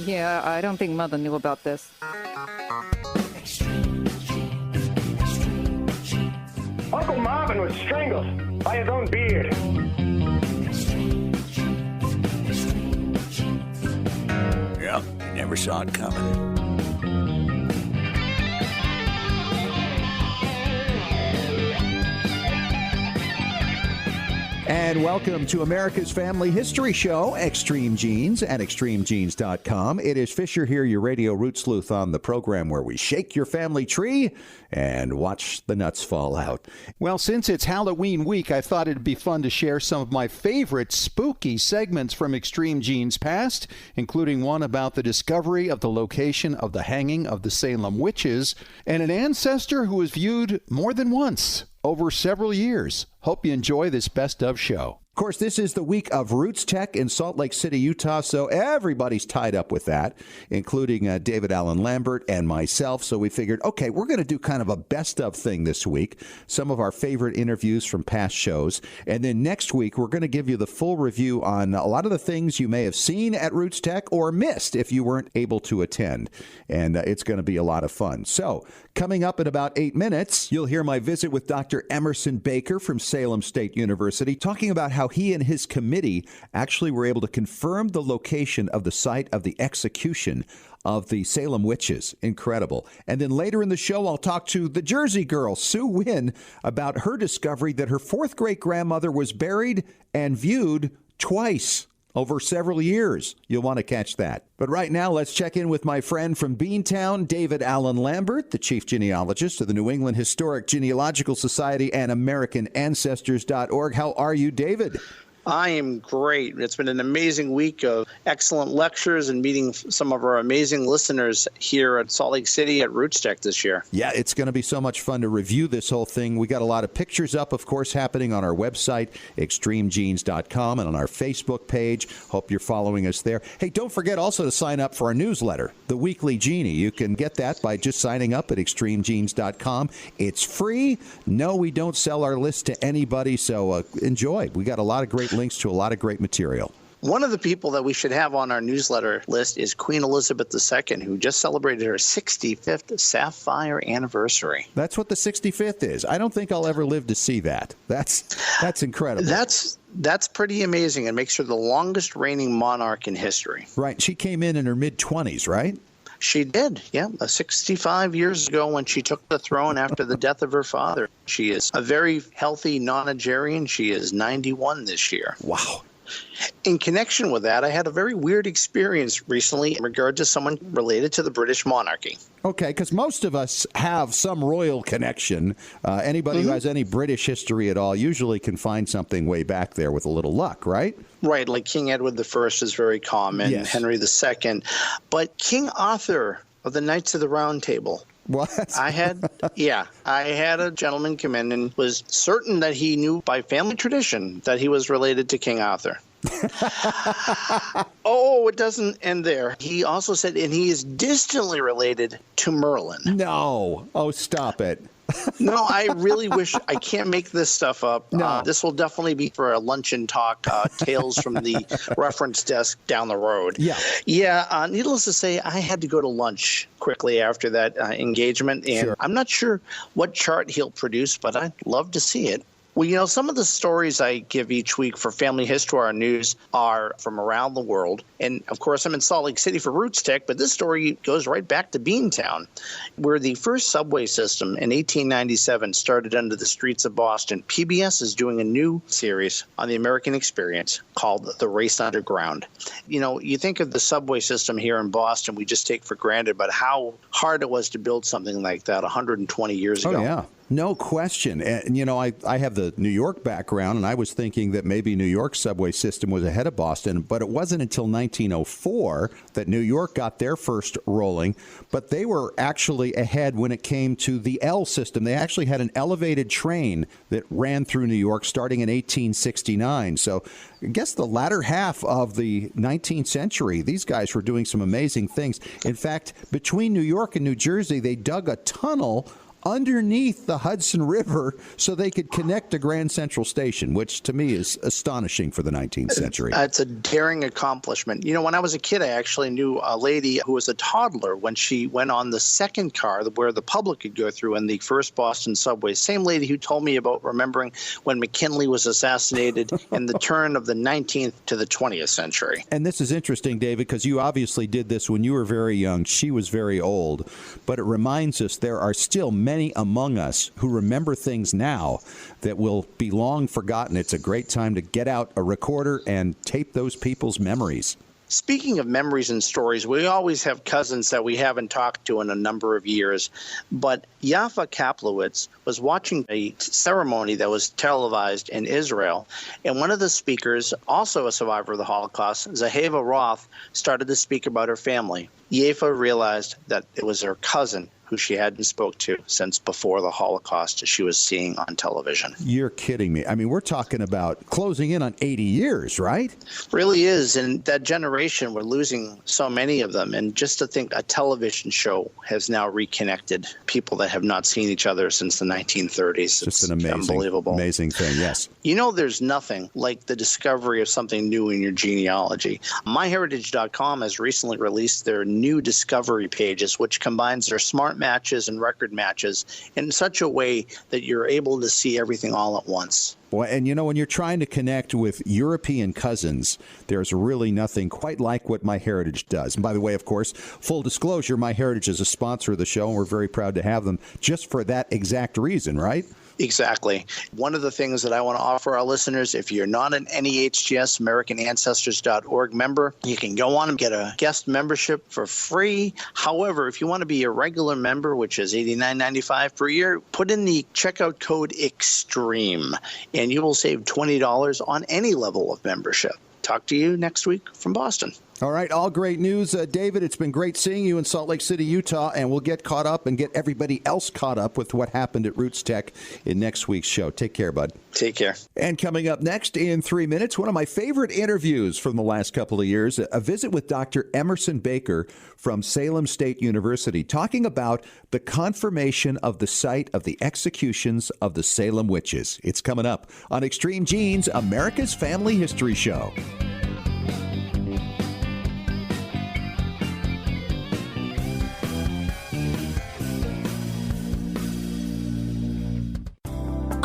Yeah, I don't think Mother knew about this. Uncle Marvin was strangled by his own beard. Yep, you never saw it coming. And welcome to America's Family History Show, Extreme Genes at extremegenes.com. It is Fisher here, your radio root sleuth on the program where we shake your family tree and watch the nuts fall out. Well, since it's Halloween week, I thought it'd be fun to share some of my favorite spooky segments from Extreme Genes past, including one about the discovery of the location of the hanging of the Salem witches and an ancestor who was viewed more than once over several years. Hope you enjoy this best of show. Of course, this is the week of RootsTech in Salt Lake City, Utah, so everybody's tied up with that, including David Allen Lambert and myself. So we figured, okay, we're going to do kind of a best of thing this week, some of our favorite interviews from past shows. And then next week, we're going to give you the full review on a lot of the things you may have seen at RootsTech or missed if you weren't able to attend. And it's going to be a lot of fun. So coming up in about 8 minutes, you'll hear my visit with Dr. Emerson Baker from Salem State University, talking about how he and his committee actually were able to confirm the location of the site of the execution of the Salem witches. Incredible. And then later in the show, I'll talk to the Jersey girl, Sue Wynn, about her discovery that her fourth great-grandmother was buried and viewed twice over several years. You'll want to catch that. But right now, let's check in with my friend from Beantown, David Allen Lambert, the chief genealogist of the New England Historic Genealogical Society and AmericanAncestors.org. How are you, David? I am great. It's been an amazing week of excellent lectures and meeting some of our amazing listeners here at Salt Lake City at RootsTech this year. Yeah, it's going to be so much fun to review this whole thing. We got a lot of pictures up, of course, happening on our website, extremegenes.com, and on our Facebook page. Hope you're following us there. Hey, don't forget also to sign up for our newsletter, The Weekly Genie. You can get that by just signing up at extremegenes.com. It's free. No, we don't sell our list to anybody, so enjoy. We got a lot of great links to a lot of great material. One of the people that we should have on our newsletter list is Queen Elizabeth II, who just celebrated her 65th Sapphire anniversary. That's what the 65th is. I don't think I'll ever live to see that. That's incredible. That's pretty amazing. It makes her the longest reigning monarch in history. Right. She came in her mid-20s, right? She did, yeah. 65 years ago when she took the throne after the death of her father. She is a very healthy nonagenarian. She is 91 this year. Wow. In connection with that, I had a very weird experience recently in regard to someone related to the British monarchy. Okay, because most of us have some royal connection. Anybody who has any British history at all usually can find something way back there with a little luck, right? Right, like King Edward I is very common, yes. Henry II. But King Arthur of the Knights of the Round Table. What? I had a gentleman come in and was certain that he knew by family tradition that he was related to King Arthur. Oh, it doesn't end there. He also said, and he is distantly related to Merlin. No. Oh, stop it. No, I really wish. I can't make this stuff up. No. This will definitely be for a luncheon talk, tales from the reference desk down the road. Yeah. Needless to say, I had to go to lunch quickly after that engagement, and sure. I'm not sure what chart he'll produce, but I'd love to see it. Well, some of the stories I give each week for Family History News are from around the world. And, of course, I'm in Salt Lake City for RootsTech, but this story goes right back to Beantown, where the first subway system in 1897 started under the streets of Boston. PBS is doing a new series on the American experience called The Race Underground. You think of the subway system here in Boston, we just take for granted, but how hard it was to build something like that 120 years ago. Oh, yeah. No question. And, I have the New York background, and I was thinking that maybe New York's subway system was ahead of Boston, but it wasn't until 1904 that New York got their first rolling. But they were actually ahead when it came to the L system. They actually had an elevated train that ran through New York starting in 1869. So I guess the latter half of the 19th century, these guys were doing some amazing things. In fact, between New York and New Jersey, they dug a tunnel underneath the Hudson River so they could connect to Grand Central Station, which to me is astonishing for the 19th century. It's a daring accomplishment. You know, when I was a kid, I actually knew a lady who was a toddler when she went on the second car where the public could go through in the first Boston subway. Same lady who told me about remembering when McKinley was assassinated in the turn of the 19th to the 20th century. And this is interesting, David, because you obviously did this when you were very young. She was very old. But it reminds us there are still many among us who remember things now that will be long forgotten. It's a great time to get out a recorder and tape those people's memories. Speaking of memories and stories, we always have cousins that we haven't talked to in a number of years. But Yafa Kaplowitz was watching a ceremony that was televised in Israel. And one of the speakers, also a survivor of the Holocaust, Zaheva Roth, started to speak about her family. Yafa realized that it was her cousin who she hadn't spoke to since before the Holocaust she was seeing on television. You're kidding me. I mean, we're talking about closing in on 80 years, right? Really is. And that generation, we're losing so many of them. And just to think a television show has now reconnected people that have not seen each other since the 1930s. Just an amazing thing, yes. You know, there's nothing like the discovery of something new in your genealogy. MyHeritage.com has recently released their new discovery pages, which combines their smart matches and record matches in such a way that you're able to see everything all at once. Boy, and you know, when you're trying to connect with European cousins, there's really nothing quite like what MyHeritage does. And by the way, of course, full disclosure, MyHeritage is a sponsor of the show, and we're very proud to have them just for that exact reason, right? Exactly. One of the things that I want to offer our listeners, if you're not an NEHGS, AmericanAncestors.org member, you can go on and get a guest membership for free. However, if you want to be a regular member, which is $89.95 per year, put in the checkout code EXTREME, and you will save $20 on any level of membership. Talk to you next week from Boston. All right, all great news. David, it's been great seeing you in Salt Lake City, Utah, and we'll get caught up and get everybody else caught up with what happened at RootsTech in next week's show. Take care, bud. Take care. And coming up next in 3 minutes, one of my favorite interviews from the last couple of years, a visit with Dr. Emerson Baker from Salem State University, talking about the confirmation of the site of the executions of the Salem witches. It's coming up on Extreme Genes, America's Family History Show.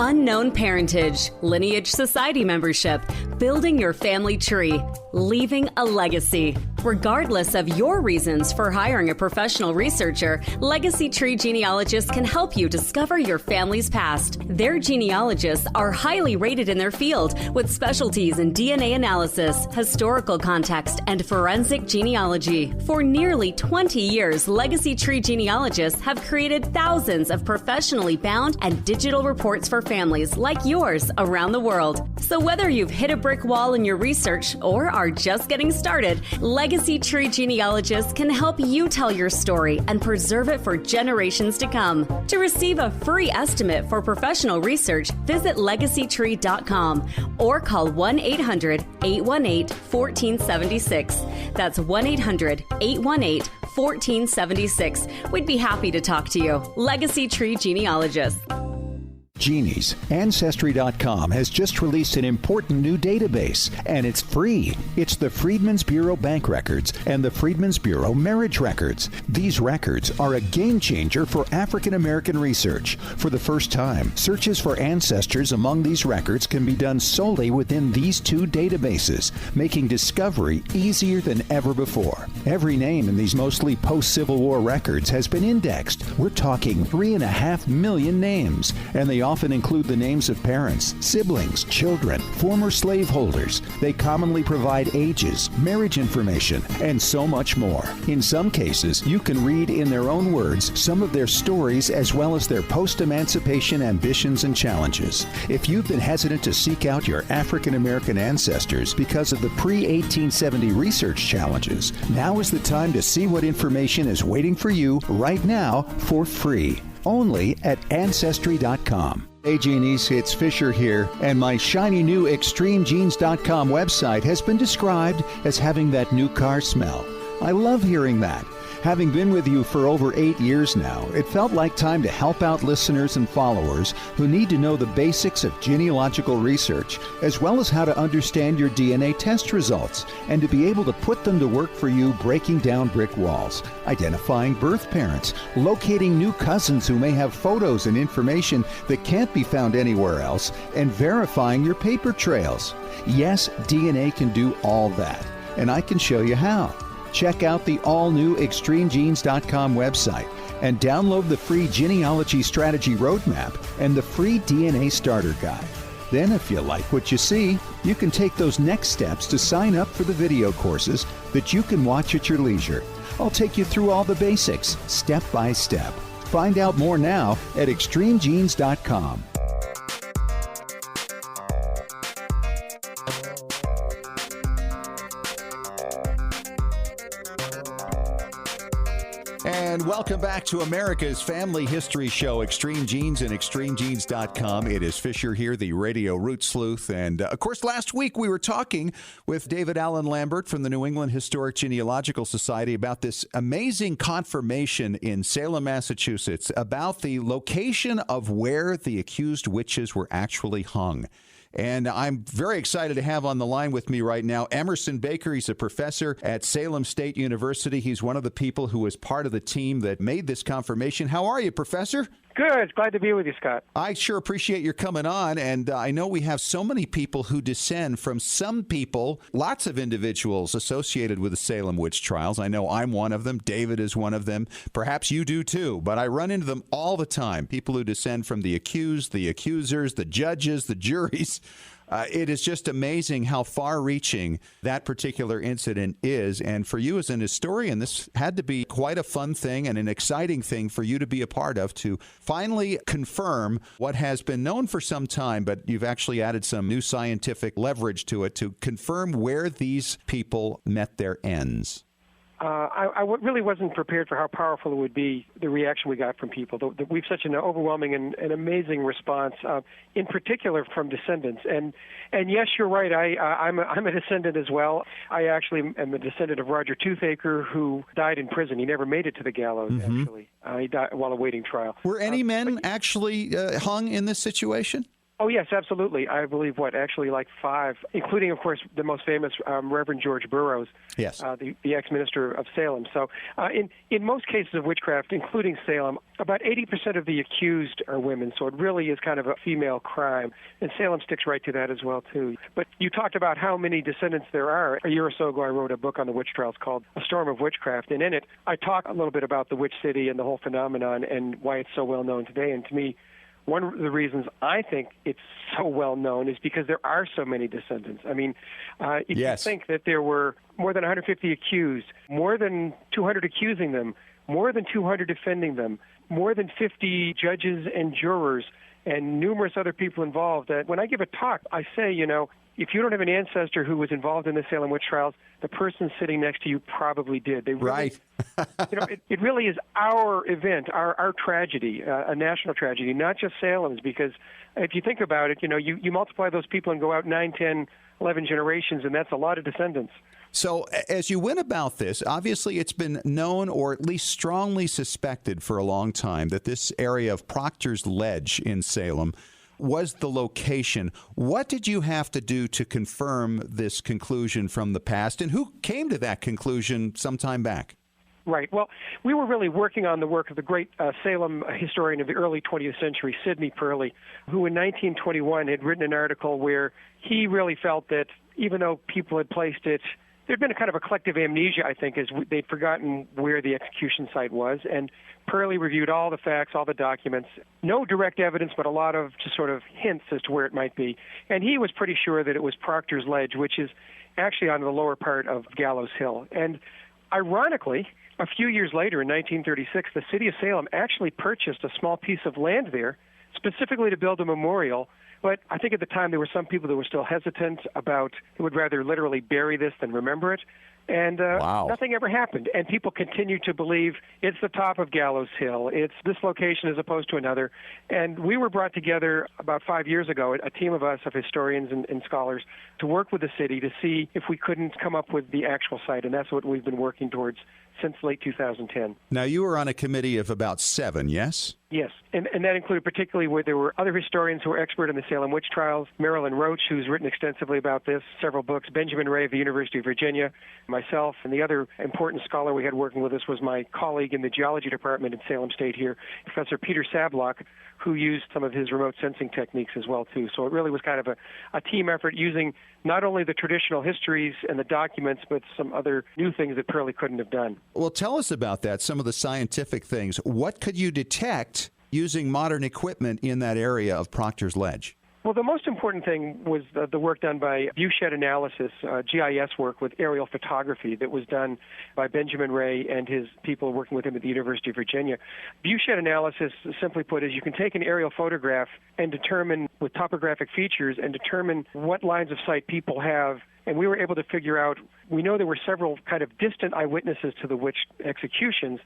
Unknown parentage, lineage society membership, building your family tree, leaving a legacy. Regardless of your reasons for hiring a professional researcher, Legacy Tree Genealogists can help you discover your family's past. Their genealogists are highly rated in their field with specialties in DNA analysis, historical context, and forensic genealogy. For nearly 20 years, Legacy Tree Genealogists have created thousands of professionally bound and digital reports for families like yours around the world. So whether you've hit a brick wall in your research or are just getting started, Legacy Tree Genealogists can help you tell your story and preserve it for generations to come. To receive a free estimate for professional research, visit legacytree.com or call 1-800-818-1476. That's 1-800-818-1476. We'd be happy to talk to you. Legacy Tree Genealogists. Genies, Ancestry.com has just released an important new database, and it's free. It's the Freedmen's Bureau Bank Records and the Freedmen's Bureau Marriage Records. These records are a game changer for African American research. For the first time, searches for ancestors among these records can be done solely within these two databases, making discovery easier than ever before. Every name in these mostly post-Civil War records has been indexed. We're talking 3.5 million names, and they often include the names of parents, siblings, children, former slaveholders. They commonly provide ages, marriage information, and so much more. In some cases, you can read in their own words some of their stories as well as their post-emancipation ambitions and challenges. If you've been hesitant to seek out your African American ancestors because of the pre-1870 research challenges, now is the time to see what information is waiting for you right now for free. Only at Ancestry.com. Hey Genies, it's Fisher here, and my shiny new ExtremeGenes.com website has been described as having that new car smell. I love hearing that. Having been with you for over 8 years now, it felt like time to help out listeners and followers who need to know the basics of genealogical research, as well as how to understand your DNA test results, and to be able to put them to work for you, breaking down brick walls, identifying birth parents, locating new cousins who may have photos and information that can't be found anywhere else, and verifying your paper trails. Yes, DNA can do all that, and I can show you how. Check out the all-new ExtremeGenes.com website and download the free Genealogy Strategy Roadmap and the free DNA Starter Guide. Then, if you like what you see, you can take those next steps to sign up for the video courses that you can watch at your leisure. I'll take you through all the basics, step by step. Find out more now at ExtremeGenes.com. And welcome back to America's Family History Show, Extreme Genes and ExtremeGenes.com. It is Fisher here, the Radio Root Sleuth. And, of course, last week we were talking with David Allen Lambert from the New England Historic Genealogical Society about this amazing confirmation in Salem, Massachusetts, about the location of where the accused witches were actually hung. And I'm very excited to have on the line with me right now Emerson Baker. He's a professor at Salem State University. He's one of the people who was part of the team that made this confirmation. How are you, Professor? Good. Glad to be with you, Scott. I sure appreciate your coming on. And I know we have so many people who descend from some people, lots of individuals associated with the Salem witch trials. I know I'm one of them. David is one of them. Perhaps you do too. But I run into them all the time. People who descend from the accused, the accusers, the judges, the juries. It is just amazing how far-reaching that particular incident is. And for you as an historian, this had to be quite a fun thing and an exciting thing for you to be a part of, to finally confirm what has been known for some time, but you've actually added some new scientific leverage to it to confirm where these people met their ends. I really wasn't prepared for how powerful it would be, the reaction we got from people. We've such an overwhelming and amazing response, in particular from descendants. And yes, you're right. I'm a descendant as well. I actually am a descendant of Roger Toothaker, who died in prison. He never made it to the gallows, actually. He died while awaiting trial. Were any men actually hung in this situation? Oh, yes, absolutely. I believe, actually like 5, including, of course, the most famous Reverend George Burroughs, yes, the ex-minister of Salem. So in most cases of witchcraft, including Salem, about 80% of the accused are women, so it really is kind of a female crime. And Salem sticks right to that as well, too. But you talked about how many descendants there are. A year or so ago, I wrote a book on the witch trials called A Storm of Witchcraft, and in it, I talk a little bit about the witch city and the whole phenomenon and why it's so well known today. And to me, one of the reasons I think it's so well known is because there are so many descendants. I mean, if you think that there were more than 150 accused, more than 200 accusing them, more than 200 defending them, more than 50 judges and jurors, and numerous other people involved, that when I give a talk, I say, if you don't have an ancestor who was involved in the Salem witch trials, the person sitting next to you probably did. They really, right. It really is our event, our tragedy, a national tragedy, not just Salem's, because if you think about it, you multiply those people and go out 9, 10, 11 generations, and that's a lot of descendants. So as you went about this, obviously it's been known, or at least strongly suspected for a long time, that this area of Proctor's Ledge in Salem was the location. What did you have to do to confirm this conclusion from the past, and who came to that conclusion some time back? Right. Well, we were really working on the work of the great Salem historian of the early 20th century, Sidney Perley, who in 1921 had written an article where he really felt that even though people had placed it, there'd been a kind of a collective amnesia, I think, as they'd forgotten where the execution site was. And Perley reviewed all the facts, all the documents, no direct evidence, but a lot of just sort of hints as to where it might be. And he was pretty sure that it was Proctor's Ledge, which is actually on the lower part of Gallows Hill. And ironically, a few years later, in 1936, the city of Salem actually purchased a small piece of land there specifically to build a memorial. But I think at the time there were some people that were still hesitant about, who would rather literally bury this than remember it. And nothing ever happened. And people continue to believe it's the top of Gallows Hill. It's this location as opposed to another. And we were brought together about 5 years ago, a team of us, of historians and scholars, to work with the city to see if we couldn't come up with the actual site. And that's what we've been working towards since late 2010. Now, you were on a committee of about 7, yes? Yes, and that included particularly where there were other historians who were expert in the Salem witch trials, Marilyn Roach, who's written extensively about this, several books, Benjamin Ray of the University of Virginia, myself, and the other important scholar we had working with us was my colleague in the geology department at Salem State here, Professor Peter Sablock, who used some of his remote sensing techniques as well, too. So it really was kind of a team effort using not only the traditional histories and the documents, but some other new things that Pearlie couldn't have done. Well, tell us about that, some of the scientific things. What could you detect using modern equipment in that area of Proctor's Ledge? Well, the most important thing was the work done by viewshed analysis, GIS work with aerial photography that was done by Benjamin Ray and his people working with him at the University of Virginia. Viewshed analysis, simply put, is you can take an aerial photograph and determine, with topographic features, and determine what lines of sight people have. And we were able to figure out, we know there were several kind of distant eyewitnesses to the witch executions,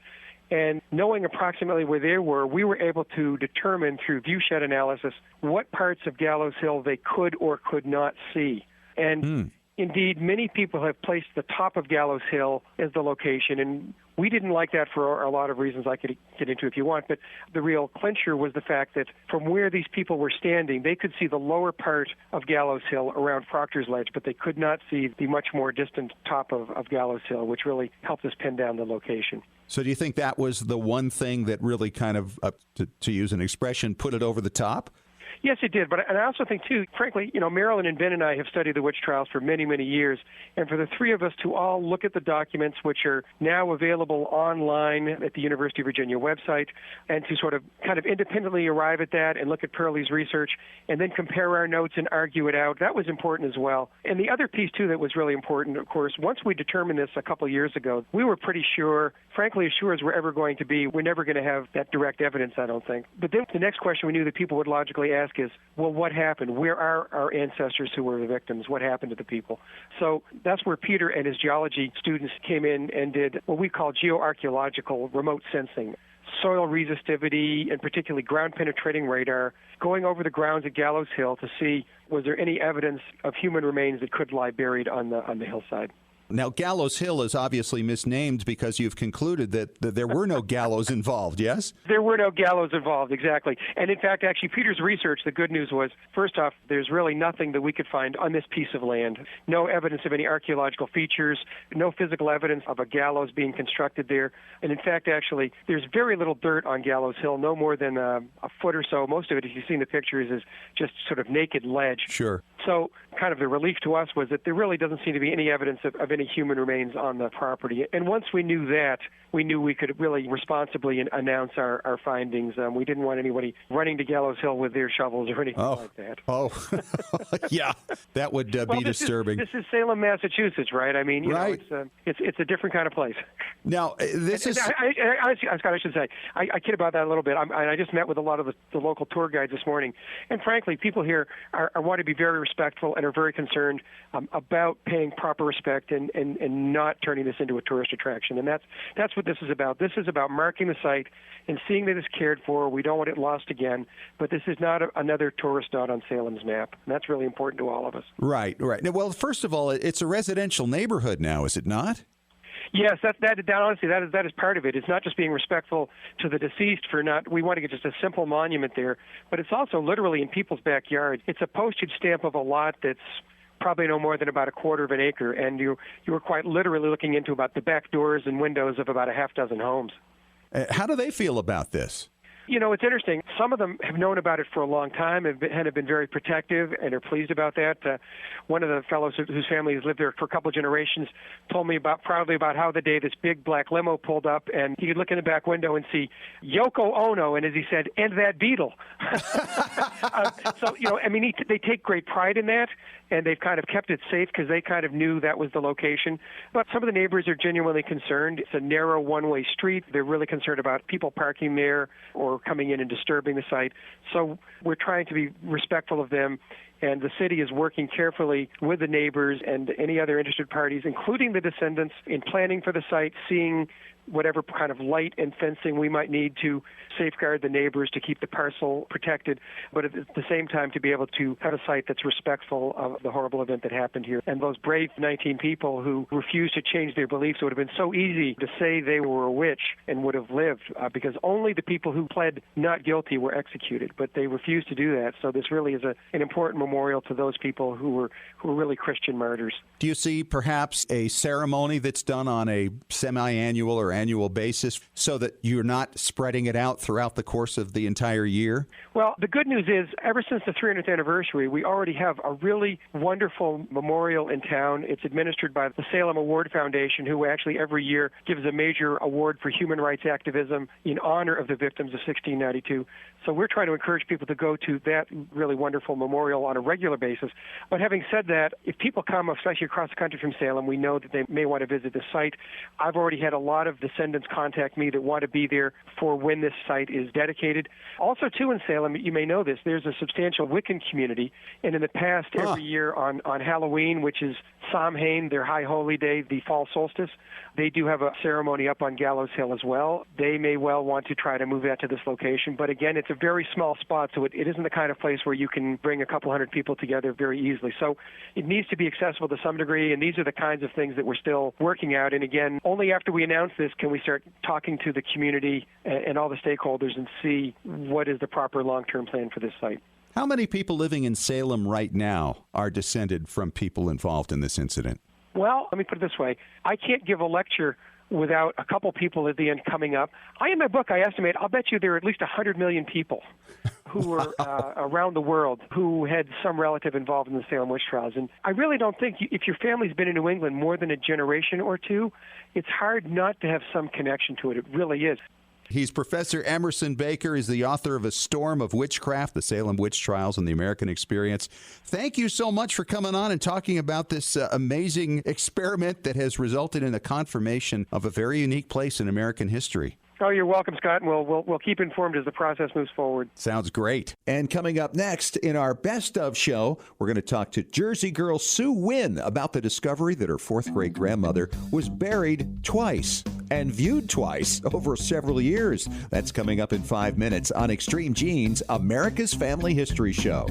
and knowing approximately where they were, we were able to determine through viewshed analysis what parts of Gallows Hill they could or could not see. And indeed, many people have placed the top of Gallows Hill as the location, and we didn't like that for a lot of reasons I could get into if you want, but the real clincher was the fact that from where these people were standing, they could see the lower part of Gallows Hill around Proctor's Ledge, but they could not see the much more distant top of Gallows Hill, which really helped us pin down the location. So do you think that was the one thing that really kind of, to use an expression, put it over the top? Yes, it did. But I also think, too, frankly, Marilyn and Ben and I have studied the witch trials for many, many years. And for the three of us to all look at the documents, which are now available online at the University of Virginia website, and to sort of kind of independently arrive at that and look at Pearlie's research and then compare our notes and argue it out, that was important as well. And the other piece, too, that was really important, of course, once we determined this a couple of years ago, we were pretty sure, frankly, as sure as we're ever going to be, we're never going to have that direct evidence, I don't think. But then the next question we knew that people would logically ask is, well, what happened? Where are our ancestors who were the victims? What happened to the people? So that's where Peter and his geology students came in and did what we call geoarchaeological remote sensing, soil resistivity, and particularly ground-penetrating radar, going over the grounds at Gallows Hill to see was there any evidence of human remains that could lie buried on the hillside. Now, Gallows Hill is obviously misnamed because you've concluded that there were no gallows involved, yes? There were no gallows involved, exactly. And in fact, actually, Peter's research, the good news was, first off, there's really nothing that we could find on this piece of land. No evidence of any archaeological features, no physical evidence of a gallows being constructed there. And in fact, actually, there's very little dirt on Gallows Hill, no more than a foot or so. Most of it, if you've seen the pictures, is just sort of naked ledge. Sure. So kind of the relief to us was that there really doesn't seem to be any evidence of any human remains on the property. And once we knew that, we knew we could really responsibly announce our findings. We didn't want anybody running to Gallows Hill with their shovels or anything like that. Oh, yeah, that would be disturbing. This is Salem, Massachusetts, right? I mean, right. It's a different kind of place. Now, this is... Scott, I should say, I kid about that a little bit. I just met with a lot of the local tour guides this morning, and frankly, people here want to be very respectful and are very concerned about paying proper respect and not turning this into a tourist attraction. And that's what this is about. This is about marking the site and seeing that it's cared for. We don't want it lost again, but this is not another tourist dot on Salem's map. And that's really important to all of us. Right. Well, first of all, it's a residential neighborhood now, is it not? Yes, honestly, that is part of it. It's not just being respectful to the deceased we want to get just a simple monument there, but it's also literally in people's backyard. It's a postage stamp of a lot that's probably no more than about a quarter of an acre, and you were quite literally looking into about the back doors and windows of about a half dozen homes. How do they feel about this? It's interesting. Some of them have known about it for a long time and have been very protective and are pleased about that. One of the fellows whose family has lived there for a couple of generations told me proudly about how the day this big black limo pulled up and he could look in the back window and see Yoko Ono, and as he said, and that beetle. They take great pride in that, and they've kind of kept it safe because they kind of knew that was the location. But some of the neighbors are genuinely concerned. It's a narrow one-way street. They're really concerned about people parking there or coming in and disturbing the site. So we're trying to be respectful of them And the city is working carefully with the neighbors and any other interested parties, including the descendants, in planning for the site, seeing whatever kind of light and fencing we might need to safeguard the neighbors, to keep the parcel protected, but at the same time to be able to have a site that's respectful of the horrible event that happened here. And those brave 19 people who refused to change their beliefs, it would have been so easy to say they were a witch and would have lived, because only the people who pled not guilty were executed, but they refused to do that. So this really is an important memorial to those people who were really Christian martyrs. Do you see perhaps a ceremony that's done on a semi-annual or annual basis so that you're not spreading it out throughout the course of the entire year? Well, the good news is, ever since the 300th anniversary, we already have a really wonderful memorial in town. It's administered by the Salem Award Foundation, who actually every year gives a major award for human rights activism in honor of the victims of 1692. So we're trying to encourage people to go to that really wonderful memorial on a regular basis. But having said that, if people come, especially across the country from Salem, we know that they may want to visit the site. I've already had a lot of descendants contact me that want to be there for when this site is dedicated. Also, too, in Salem, you may know this, there's a substantial Wiccan community. And in the past, every year on Halloween, which is Samhain, their high holy day, the fall solstice, they do have a ceremony up on Gallows Hill as well. They may well want to try to move that to this location. But again, it's a very small spot, so it isn't the kind of place where you can bring a couple hundred people together very easily. So it needs to be accessible to some degree, and these are the kinds of things that we're still working out. And again, only after we announce this can we start talking to the community and all the stakeholders and see what is the proper long-term plan for this site. How many people living in Salem right now are descended from people involved in this incident? Well, let me put it this way. I can't give a lecture without a couple people at the end coming up. In my book, I estimate, I'll bet you there are at least 100 million people who were around the world who had some relative involved in the Salem witch trials. And I really don't think, if your family's been in New England more than a generation or two, it's hard not to have some connection to it. It really is. He's Professor Emerson Baker. He's the author of A Storm of Witchcraft, the Salem Witch Trials and the American Experience. Thank you so much for coming on and talking about this amazing experiment that has resulted in a confirmation of a very unique place in American history. Oh, you're welcome, Scott, and we'll keep informed as the process moves forward. Sounds great. And coming up next in our Best Of show, we're going to talk to Jersey girl Sue Wynn about the discovery that her fourth great-grandmother was buried twice and viewed twice over several years. That's coming up in 5 minutes on Extreme Genes, America's Family History Show.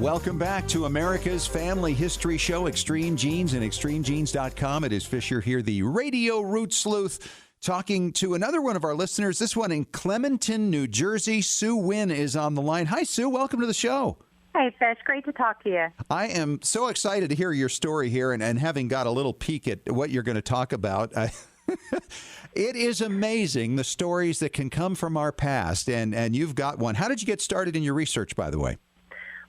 Welcome back to America's Family History Show, Extreme Genes and ExtremeGenes.com. It is Fisher here, the Radio Root Sleuth, talking to another one of our listeners, this one in Clementon, New Jersey. Sue Wynn is on the line. Hi, Sue. Welcome to the show. Hey, Fish. Great to talk to you. I am so excited to hear your story here and having got a little peek at what you're going to talk about. It is amazing, the stories that can come from our past, and you've got one. How did you get started in your research, by the way?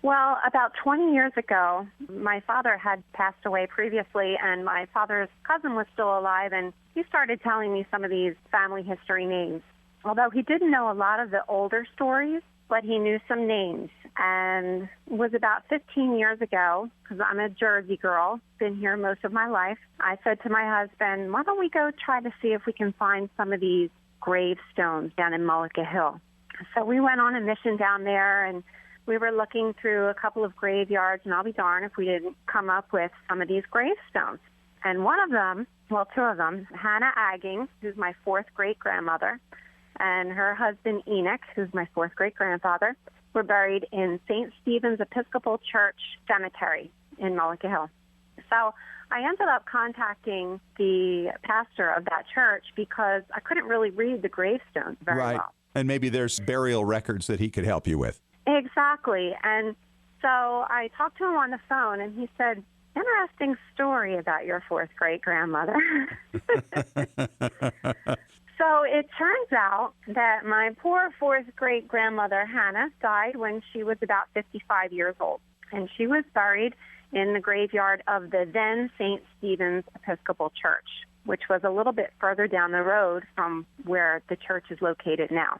Well, about 20 years ago, my father had passed away previously, and my father's cousin was still alive, and he started telling me some of these family history names. Although he didn't know a lot of the older stories, but he knew some names. And it was about 15 years ago, because I'm a Jersey girl, been here most of my life, I said to my husband, why don't we go try to see if we can find some of these gravestones down in Mullica Hill. So we went on a mission down there, and we were looking through a couple of graveyards, and I'll be darned if we didn't come up with some of these gravestones. And one of them, well, two of them, Hannah Agging, who's my fourth great-grandmother, and her husband Enoch, who's my fourth great-grandfather, were buried in St. Stephen's Episcopal Church Cemetery in Mullica Hill. So I ended up contacting the pastor of that church because I couldn't really read the gravestones very well. And maybe there's burial records that he could help you with. Exactly. And so I talked to him on the phone, and he said, interesting story about your fourth great-grandmother. So it turns out that my poor fourth great-grandmother, Hannah, died when she was about 55 years old. And she was buried in the graveyard of the then St. Stephen's Episcopal Church, which was a little bit further down the road from where the church is located now.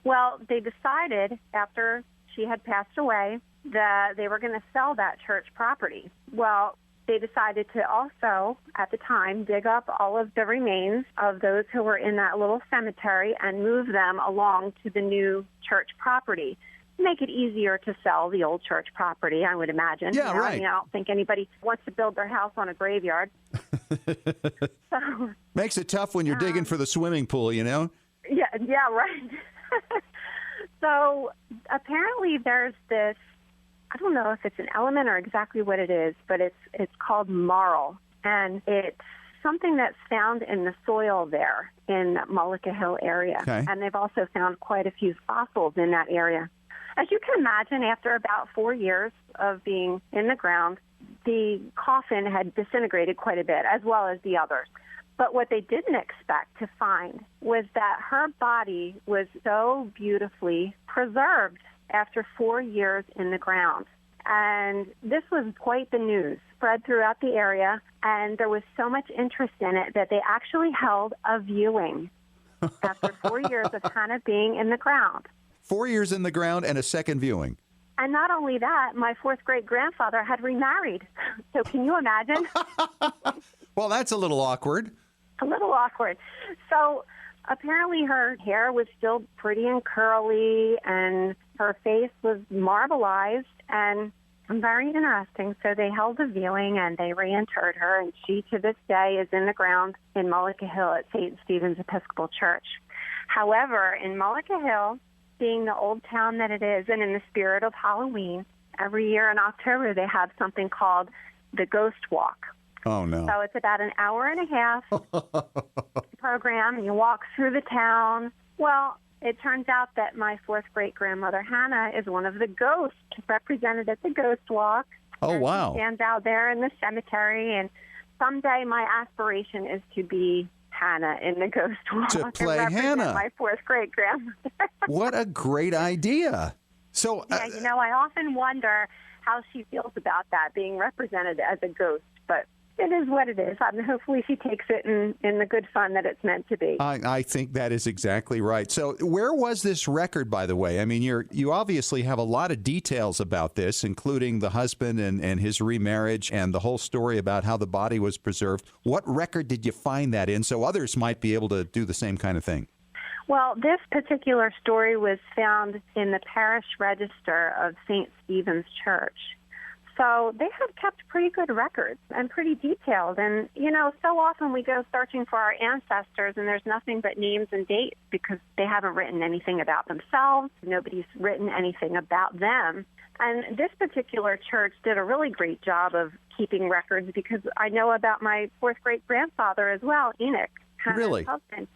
Well, they decided after she had passed away that they were going to sell that church property. Well, they decided to also, at the time, dig up all of the remains of those who were in that little cemetery and move them along to the new church property. Make it easier to sell the old church property, I would imagine. Yeah, right. I mean, I don't think anybody wants to build their house on a graveyard. So, makes it tough when you're digging for the swimming pool, you know? Yeah, right. So apparently there's this, I don't know if it's an element or exactly what it is, but it's called marl, and it's something that's found in the soil there in Mullica Hill area. Okay. And they've also found quite a few fossils in that area. As you can imagine, after about 4 years of being in the ground, the coffin had disintegrated quite a bit, as well as the others. But what they didn't expect to find was that her body was so beautifully preserved after 4 years in the ground. And this was quite the news, spread throughout the area, and there was so much interest in it that they actually held a viewing after 4 years of Hannah being in the ground. 4 years in the ground and a second viewing. And not only that, my fourth great-grandfather had remarried. So can you imagine? Well, that's a little awkward. A little awkward. So apparently her hair was still pretty and curly, and her face was marbleized and very interesting. So they held a viewing, and they reinterred her, and she, to this day, is in the ground in Mullica Hill at St. Stephen's Episcopal Church. However, in Mullica Hill, being the old town that it is, and in the spirit of Halloween, every year in October they have something called the Ghost Walk. Oh, no. So it's about an hour and a half program, and you walk through the town. Well, it turns out that my fourth great-grandmother, Hannah, is one of the ghosts represented at the Ghost Walk. Oh, and wow. She stands out there in the cemetery, and someday my aspiration is to be Hannah in the Ghost Walk. To play and Hannah. My fourth great-grandmother. What a great idea. So, Yeah, I often wonder how she feels about that, being represented as a ghost, but it is what it is. Hopefully she takes it in the good fun that it's meant to be. I think that is exactly right. So where was this record, by the way? I mean, you obviously have a lot of details about this, including the husband and his remarriage and the whole story about how the body was preserved. What record did you find that in so others might be able to do the same kind of thing? Well, this particular story was found in the parish register of St. Stephen's Church. So they have kept pretty good records and pretty detailed. And, so often we go searching for our ancestors and there's nothing but names and dates because they haven't written anything about themselves. Nobody's written anything about them. And this particular church did a really great job of keeping records because I know about my fourth great-grandfather as well, Enoch. Really? Husband.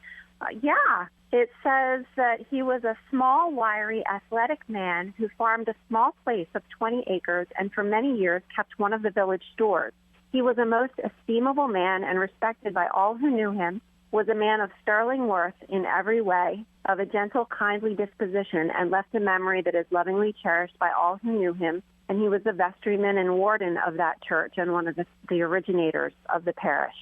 Yeah. It says that he was a small, wiry, athletic man who farmed a small place of 20 acres and for many years kept one of the village stores. He was a most estimable man and respected by all who knew him, was a man of sterling worth in every way, of a gentle, kindly disposition, and left a memory that is lovingly cherished by all who knew him. And he was the vestryman and warden of that church and one of the originators of the parish.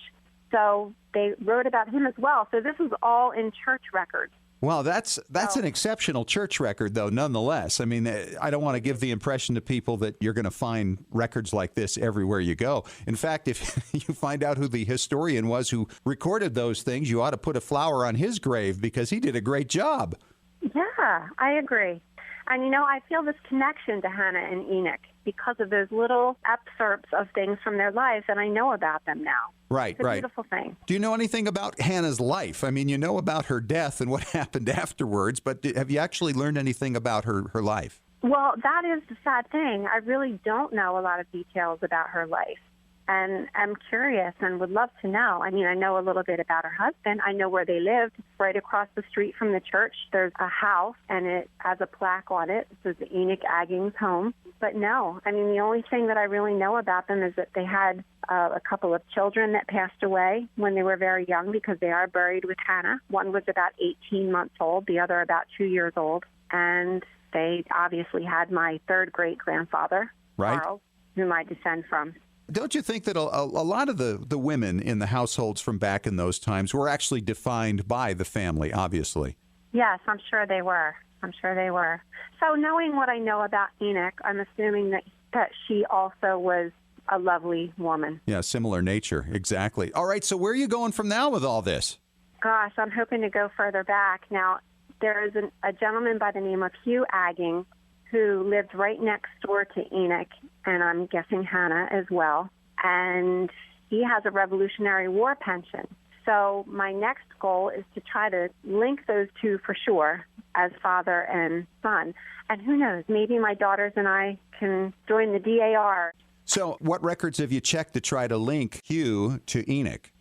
So they wrote about him as well. So this was all in church records. Well, that's an exceptional church record, though, nonetheless. I mean, I don't want to give the impression to people that you're going to find records like this everywhere you go. In fact, if you find out who the historian was who recorded those things, you ought to put a flower on his grave because he did a great job. Yeah, I agree. And, I feel this connection to Hannah and Enoch because of those little excerpts of things from their lives, and I know about them now. Right, it's a beautiful thing. Do you know anything about Hannah's life? I mean, you know about her death and what happened afterwards, but have you actually learned anything about her life? Well, that is the sad thing. I really don't know a lot of details about her life. And I'm curious and would love to know. I mean, I know a little bit about her husband. I know where they lived. Right across the street from the church, there's a house, and it has a plaque on it. It says Enoch Agging's home. But no, I mean, the only thing that I really know about them is that they had a couple of children that passed away when they were very young because they are buried with Hannah. One was about 18 months old, the other about 2 years old. And they obviously had my third great-grandfather, Charles, whom I descend from. Don't you think that a lot of the women in the households from back in those times were actually defined by the family, obviously? Yes, I'm sure they were. I'm sure they were. So knowing what I know about Enoch, I'm assuming that she also was a lovely woman. Yeah, similar nature. Exactly. All right, so where are you going from now with all this? Gosh, I'm hoping to go further back. Now, there is a gentleman by the name of Hugh Agging who lived right next door to Enoch, and I'm guessing Hannah as well. And he has a Revolutionary War pension. So my next goal is to try to link those two for sure as father and son. And who knows, maybe my daughters and I can join the DAR. So what records have you checked to try to link Hugh to Enoch?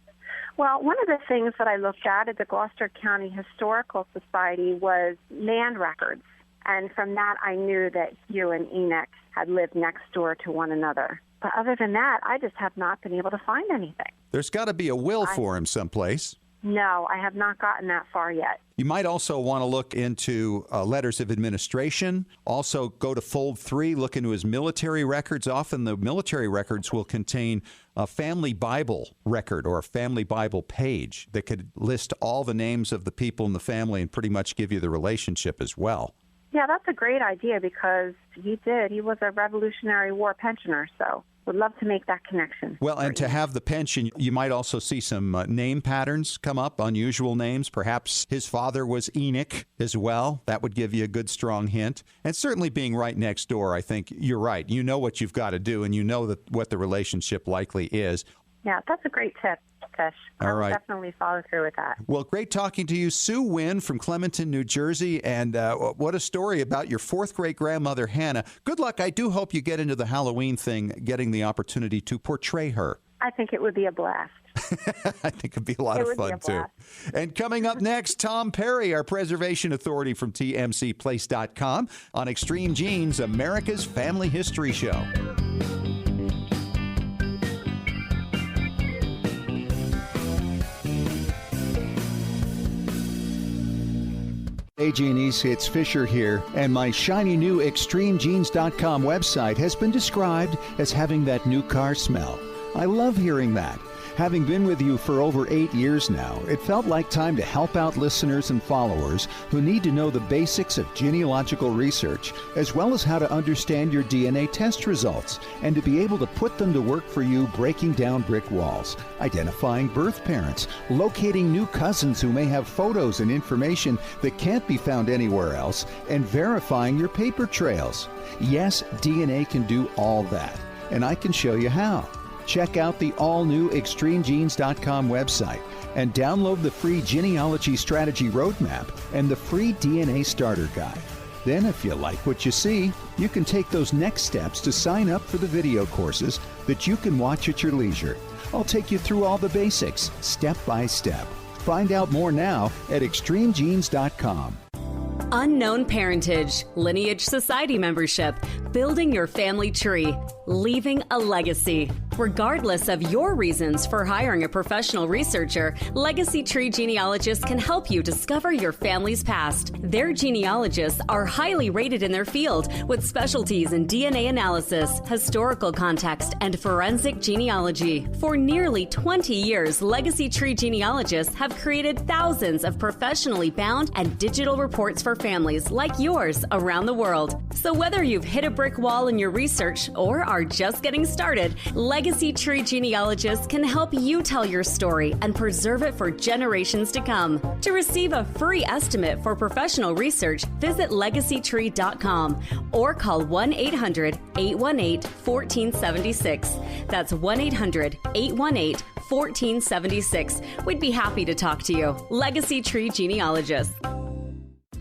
Well, one of the things that I looked at the Gloucester County Historical Society was land records. And from that, I knew that Hugh and Enoch had lived next door to one another. But other than that, I just have not been able to find anything. There's got to be a will for him someplace. No, I have not gotten that far yet. You might also want to look into letters of administration. Also, go to Fold 3, look into his military records. Often the military records will contain a family Bible record or a family Bible page that could list all the names of the people in the family and pretty much give you the relationship as well. Yeah, that's a great idea because he was a Revolutionary War pensioner, so would love to make that connection. Well, and to have the pension, you might also see some name patterns come up, unusual names. Perhaps his father was Enoch as well. That would give you a good, strong hint. And certainly being right next door, I think you're right. You know what you've got to do, and you know what the relationship likely is. Yeah, that's a great tip, Fish. All right. I'll definitely follow through with that. Well, great talking to you, Sue Wynn from Clementon, New Jersey. And what a story about your fourth great-grandmother, Hannah. Good luck. I do hope you get into the Halloween thing, getting the opportunity to portray her. I think it would be a blast. I think it'd be a lot of fun, too. And coming up next, Tom Perry, our preservation authority from TMCplace.com on Extreme Genes, America's Family History Show. Hey Genies, it's Fisher here, and my shiny new ExtremeGenes.com website has been described as having that new car smell. I love hearing that. Having been with you for over 8 years now, it felt like time to help out listeners and followers who need to know the basics of genealogical research, as well as how to understand your DNA test results, and to be able to put them to work for you, breaking down brick walls, identifying birth parents, locating new cousins who may have photos and information that can't be found anywhere else, and verifying your paper trails. Yes, DNA can do all that, and I can show you how. Check out the all-new ExtremeGenes.com website and download the free Genealogy Strategy Roadmap and the free DNA Starter Guide. Then, if you like what you see, you can take those next steps to sign up for the video courses that you can watch at your leisure. I'll take you through all the basics, step by step. Find out more now at ExtremeGenes.com. Unknown parentage, lineage society membership, building your family tree, leaving a legacy. Regardless of your reasons for hiring a professional researcher, Legacy Tree Genealogists can help you discover your family's past. Their genealogists are highly rated in their field with specialties in DNA analysis, historical context, and forensic genealogy. For nearly 20 years, Legacy Tree Genealogists have created thousands of professionally bound and digital reports for families like yours around the world. So whether you've hit a brick wall in your research or are just getting started, Legacy Tree Genealogists can help you tell your story and preserve it for generations to come. To receive a free estimate for professional research, visit legacytree.com or call 1-800-818-1476. That's 1-800-818-1476. We'd be happy to talk to you. Legacy Tree Genealogists.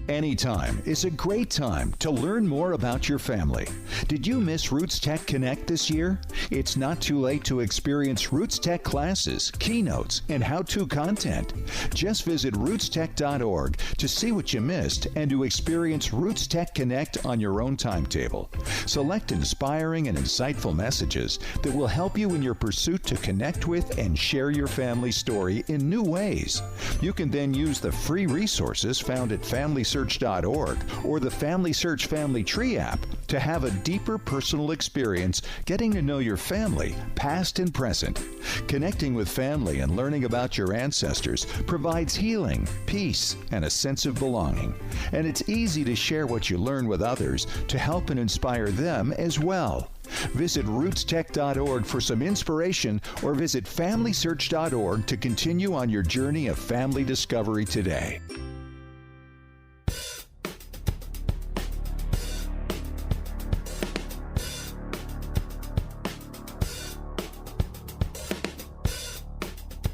Anytime is a great time to learn more about your family. Did you miss RootsTech Connect this year? It's not too late to experience RootsTech classes, keynotes, and how-to content. Just visit rootstech.org to see what you missed and to experience RootsTech Connect on your own timetable. Select inspiring and insightful messages that will help you in your pursuit to connect with and share your family story in new ways. You can then use the free resources found at Family Service FamilySearch.org or the Family Search Family Tree app to have a deeper personal experience getting to know your family, past and present. Connecting with family and learning about your ancestors provides healing, peace, and a sense of belonging. And it's easy to share what you learn with others to help and inspire them as well. Visit RootsTech.org for some inspiration or visit FamilySearch.org to continue on your journey of family discovery today.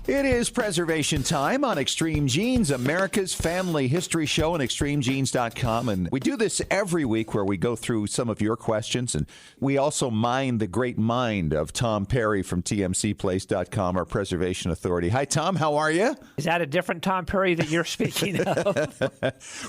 It is preservation time on Extreme Genes, America's family history show on extremegenes.com. And we do this every week where we go through some of your questions. And we also mine the great mind of Tom Perry from tmcplace.com, our preservation authority. Hi, Tom. How are you? Is that a different Tom Perry that you're speaking of?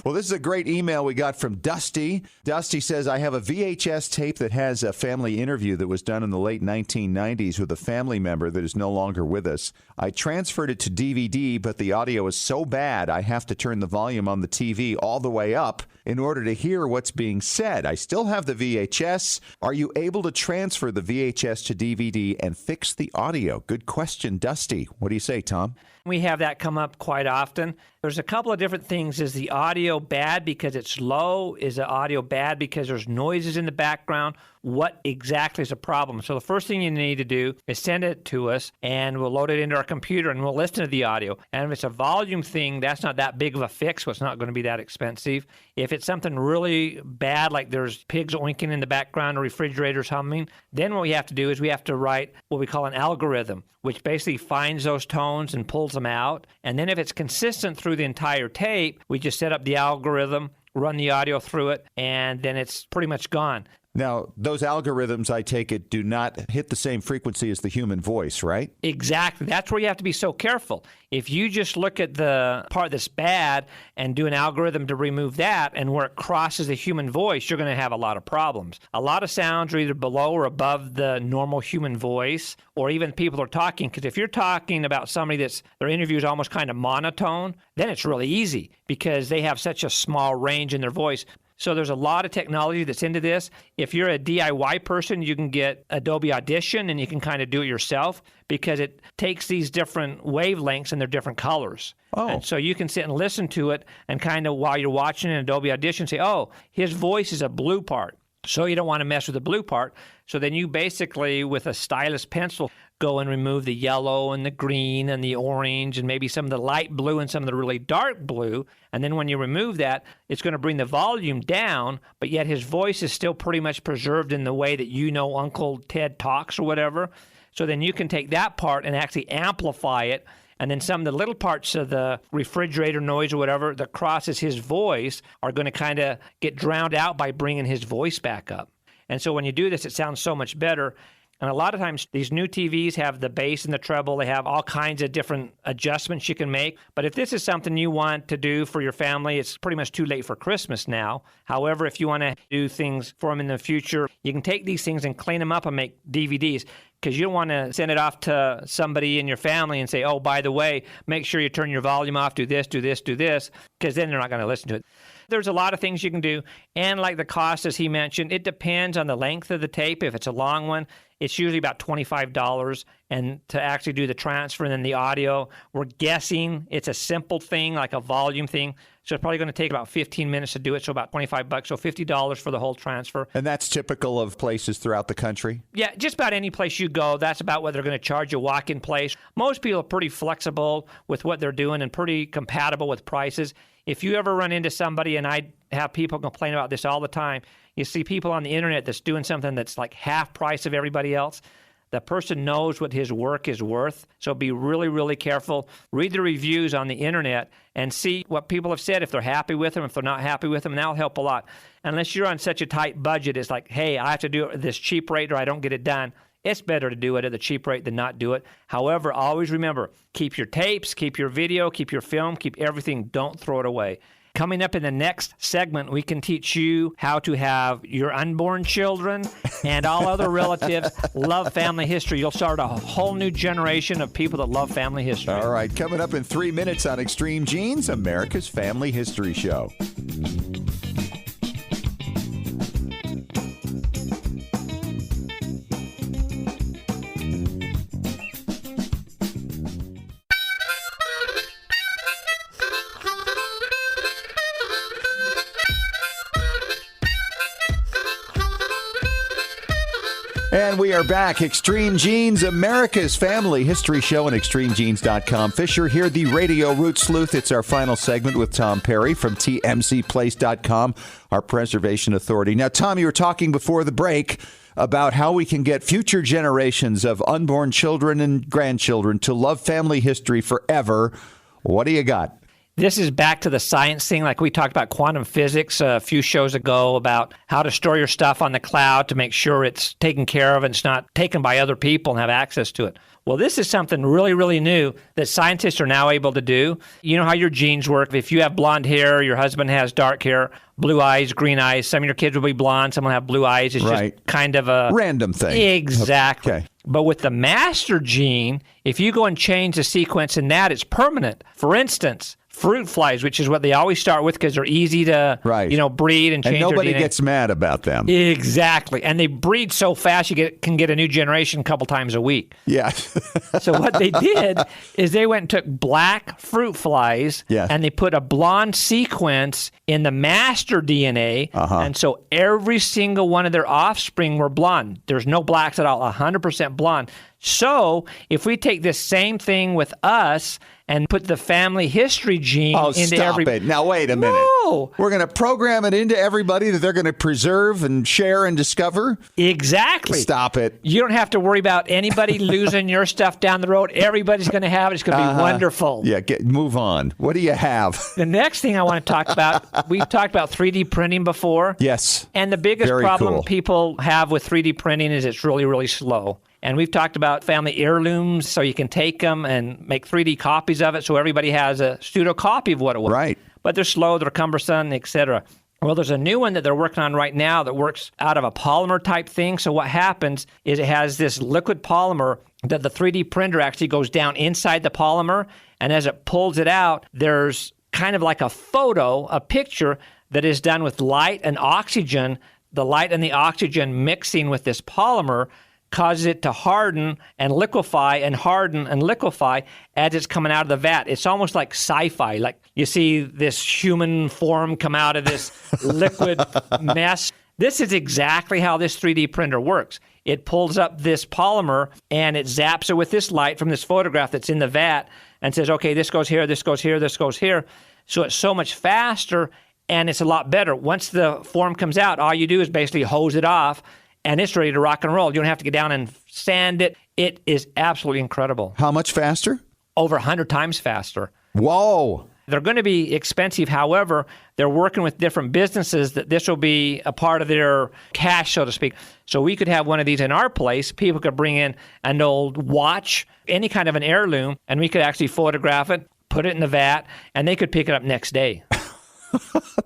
Well, this is a great email we got from Dusty. Dusty says, I have a VHS tape that has a family interview that was done in the late 1990s with a family member that is no longer with us. I transferred it to DVD, but the audio is so bad I have to turn the volume on the TV all the way up in order to hear what's being said. I still have the VHS. Are you able to transfer the VHS to DVD and fix the audio? Good question, Dusty. What do you say, Tom? We have that come up quite often. There's a couple of different things. Is the audio bad because it's low? Is the audio bad because there's noises in the background? What exactly is the problem? So the first thing you need to do is send it to us, and we'll load it into our computer, and we'll listen to the audio. And if it's a volume thing, that's not that big of a fix, so it's not going to be that expensive. If it's something really bad, like there's pigs oinking in the background or refrigerators humming, then what we have to do is we have to write what we call an algorithm, which basically finds those tones and pulls them out. And then if it's consistent through the entire tape, we just set up the algorithm, run the audio through it, and then it's pretty much gone. Now, those algorithms, I take it, do not hit the same frequency as the human voice, right? Exactly. That's where you have to be so careful. If you just look at the part that's bad and do an algorithm to remove that, and where it crosses the human voice, you're going to have a lot of problems. A lot of sounds are either below or above the normal human voice, or even people are talking. Because if you're talking about somebody their interview is almost kind of monotone, then it's really easy because they have such a small range in their voice. So there's a lot of technology that's into this. If you're a DIY person, you can get Adobe Audition and you can kind of do it yourself because it takes these different wavelengths and they're different colors. Oh. And so you can sit and listen to it and kind of while you're watching in Adobe Audition say, oh, his voice is a blue part. So you don't want to mess with the blue part. So then you basically, with a stylus pencil, go and remove the yellow and the green and the orange and maybe some of the light blue and some of the really dark blue. And then when you remove that, it's going to bring the volume down, but yet his voice is still pretty much preserved in the way that you know Uncle Ted talks or whatever. So then you can take that part and actually amplify it. And then some of the little parts of the refrigerator noise or whatever that crosses his voice are going to kind of get drowned out by bringing his voice back up. And so when you do this, it sounds so much better. And a lot of times these new TVs have the bass and the treble. They have all kinds of different adjustments you can make. But if this is something you want to do for your family, it's pretty much too late for Christmas now. However, if you want to do things for them in the future, you can take these things and clean them up and make DVDs. Because you don't want to send it off to somebody in your family and say, oh, by the way, make sure you turn your volume off, do this, because then they're not going to listen to it. There's a lot of things you can do. And like the cost, as he mentioned, it depends on the length of the tape. If it's a long one, it's usually about $25. And to actually do the transfer and then the audio, we're guessing it's a simple thing, like a volume thing. So it's probably going to take about 15 minutes to do it, so about $25, so $50 for the whole transfer. And that's typical of places throughout the country? Yeah, just about any place you go, that's about what they're going to charge you walk-in place. Most people are pretty flexible with what they're doing and pretty compatible with prices. If you ever run into somebody, and I have people complain about this all the time, you see people on the internet that's doing something that's like half price of everybody else. The person knows what his work is worth, so be really, really careful. Read the reviews on the internet and see what people have said, if they're happy with them, if they're not happy with them, and that'll help a lot. Unless you're on such a tight budget, it's like, hey, I have to do it at this cheap rate or I don't get it done. It's better to do it at the cheap rate than not do it. However, always remember, keep your tapes, keep your video, keep your film, keep everything. Don't throw it away. Coming up in the next segment, we can teach you how to have your unborn children and all other relatives love family history. You'll start a whole new generation of people that love family history. All right, coming up in 3 minutes on Extreme Genes, America's Family History Show. And we are back. Extreme Genes, America's Family History Show, and ExtremeGenes.com. Fisher here, the Radio Root Sleuth. It's our final segment with Tom Perry from TMCPlace.com, our preservation authority. Now, Tom, you were talking before the break about how we can get future generations of unborn children and grandchildren to love family history forever. What do you got? This is back to the science thing, like we talked about quantum physics a few shows ago about how to store your stuff on the cloud to make sure it's taken care of and it's not taken by other people and have access to it. Well, this is something really, really new that scientists are now able to do. You know how your genes work. If you have blonde hair, your husband has dark hair, blue eyes, green eyes, some of your kids will be blonde, some will have blue eyes. It's just kind of a random thing. Exactly. Okay. But with the master gene, if you go and change the sequence in that, it's permanent. For instance, fruit flies, which is what they always start with because they're easy to breed and change and nobody their DNA. Gets mad about them. Exactly. And they breed so fast you can get a new generation a couple times a week. Yeah. So what they did is they went and took black fruit flies and they put a blonde sequence in the master DNA. And so every single one of their offspring were blonde. There's no blacks at all, 100% blonde. So if we take this same thing with us and put the family history gene into it. Now, wait a minute. No. We're going to program it into everybody that they're going to preserve and share and discover? Exactly. Stop it. You don't have to worry about anybody losing your stuff down the road. Everybody's going to have it. It's going to be wonderful. Yeah, move on. What do you have? The next thing I want to talk about, we've talked about 3D printing before. Yes. And the biggest problem people have with 3D printing is it's really, really slow. And we've talked about family heirlooms, so you can take them and make 3D copies of it so everybody has a pseudo copy of what it was. Right. But they're slow, they're cumbersome, etc. Well, there's a new one that they're working on right now that works out of a polymer type thing. So what happens is it has this liquid polymer that the 3D printer actually goes down inside the polymer. And as it pulls it out, there's kind of like a photo, a picture that is done with light and oxygen. The light and the oxygen mixing with this polymer causes it to harden and liquefy and harden and liquefy as it's coming out of the vat. It's almost like sci-fi. Like you see this human form come out of this liquid mess. This is exactly how this 3D printer works. It pulls up this polymer and it zaps it with this light from this photograph that's in the vat and says, okay, this goes here, this goes here, this goes here. So it's so much faster and it's a lot better. Once the form comes out, all you do is basically hose it off and it's ready to rock and roll. You don't have to get down and sand it. It is absolutely incredible. How much faster? Over 100 times faster. Whoa. They're going to be expensive. However, they're working with different businesses that this will be a part of their cash, so to speak. So we could have one of these in our place. People could bring in an old watch, any kind of an heirloom, and we could actually photograph it, put it in the vat, and they could pick it up next day.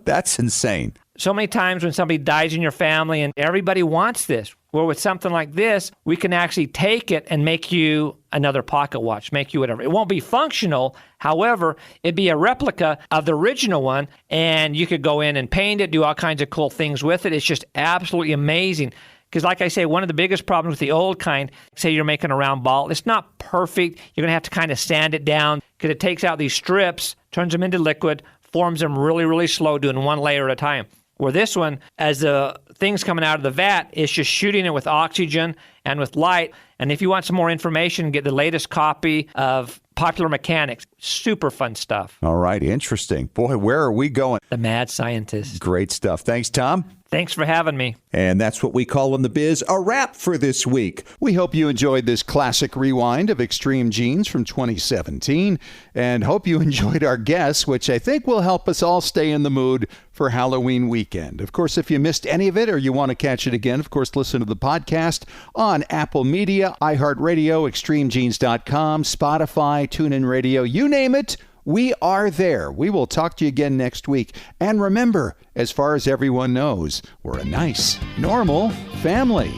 That's insane. So many times when somebody dies in your family and everybody wants this, well, with something like this, we can actually take it and make you another pocket watch, make you whatever. It won't be functional. However, it'd be a replica of the original one, and you could go in and paint it, do all kinds of cool things with it. It's just absolutely amazing. Because like I say, one of the biggest problems with the old kind, say you're making a round ball, it's not perfect. You're going to have to kind of sand it down because it takes out these strips, turns them into liquid, forms them really, really slow, doing one layer at a time. Where this one, as the thing's coming out of the vat, it's just shooting it with oxygen and with light. And if you want some more information, get the latest copy of Popular Mechanics. Super fun stuff. All right, interesting. Boy, where are we going? The mad scientist. Great stuff. Thanks, Tom. Thanks for having me. And that's what we call in the biz a wrap for this week. We hope you enjoyed this classic rewind of Extreme Genes from 2017 and hope you enjoyed our guests, which I think will help us all stay in the mood for Halloween weekend. Of course, if you missed any of it or you want to catch it again, of course, listen to the podcast on Apple Media, iHeartRadio, ExtremeGenes.com, Spotify, TuneIn Radio, you name it. We are there. We will talk to you again next week. And remember, as far as everyone knows, we're a nice, normal family.